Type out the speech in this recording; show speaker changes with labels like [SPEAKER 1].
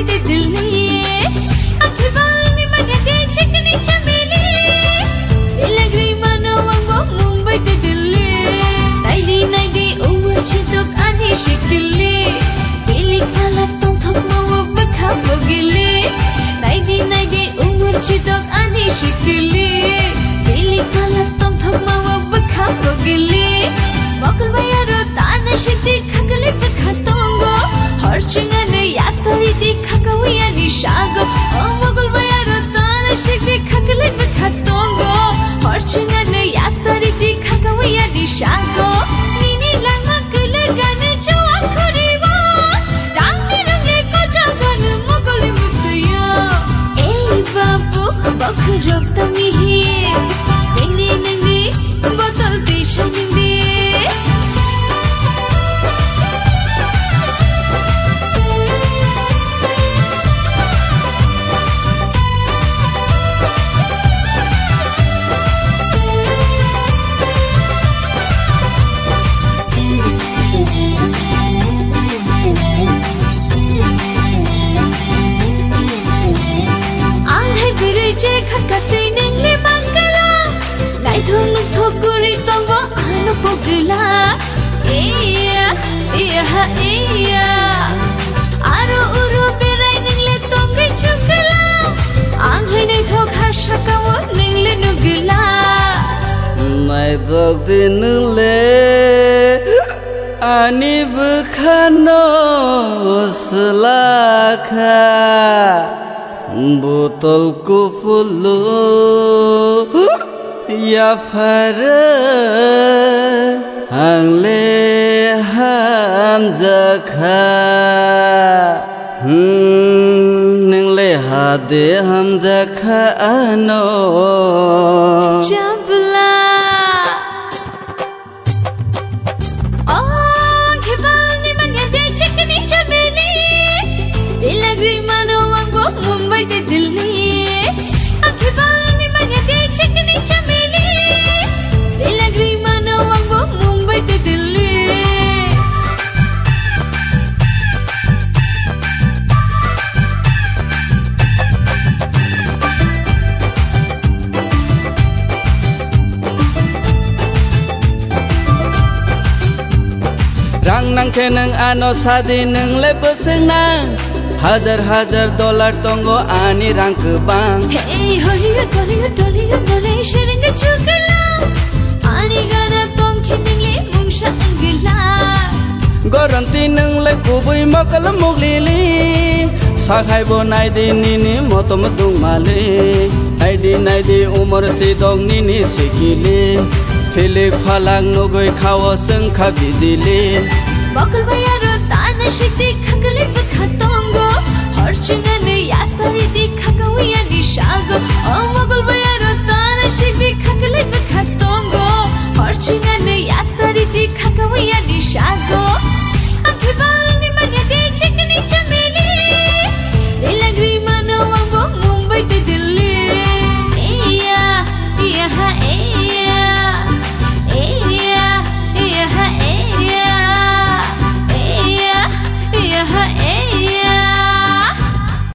[SPEAKER 1] मुंबई ते दिल्ली अखबानी मगते चिकनी चमेली दिलगरी मनो वंगो मुंबई ते दिल्ली नाइदी उमर चितोक आनी शिकली दिली काला तुम थक मो बखा बोगिली नाइदी उमर चितोक आनी शिकली दिली काला तुम थक मो बखा बोगिली मकल bayaro tana shiti khakale bखा tongo harchingane yatari di khakawiya ni shago mokal bayaro tana shiti khakale bखा tongo harchingane yatari di khakawiya ni shago nini langa kule gane jo akhoriwa rangni range ko jagan mokal mukya ei babu bakhurok tami hi nini botol dishandi Thokuri tongo ano pogla iya aro uru berai ningle tongi chukla anghai nei thok hashakawo ningle nugla
[SPEAKER 2] mai dog dinle ani bkhano slakha botol ko fullo या फर हंगले हम जखा नंगले हादे हम जखा अनो
[SPEAKER 1] जबला ओ घिबानी मंगते चिकनी चमेली दिलगरी मनो वंगो मुंबई ते दिल्ली घिबानी मंगते चिकनी चमेली दिलगरी मनो वंगो मुंबई ते Delhi
[SPEAKER 2] rang nang kenang ano sadi nang lebeseng nang हजार डॉलर तंगो आनी रंग बांग
[SPEAKER 1] hey Hollywood sharing a chukala ani gana tong khindingle mungsha angla
[SPEAKER 2] garanti nang le kubui makal muglili sakhai bo naidi nini motom dung male naidi umar si dong nini sikili philik phalang nogoi khawo sangkha bijili
[SPEAKER 1] bakal bayaro tana shiti khakale bखा tongo harchingane yatari di khakawiya ni shago mokal bayaro tana shiti khakale bखा tongo harchingane yatari di khakawiya ni shago akhibani magate chikni chame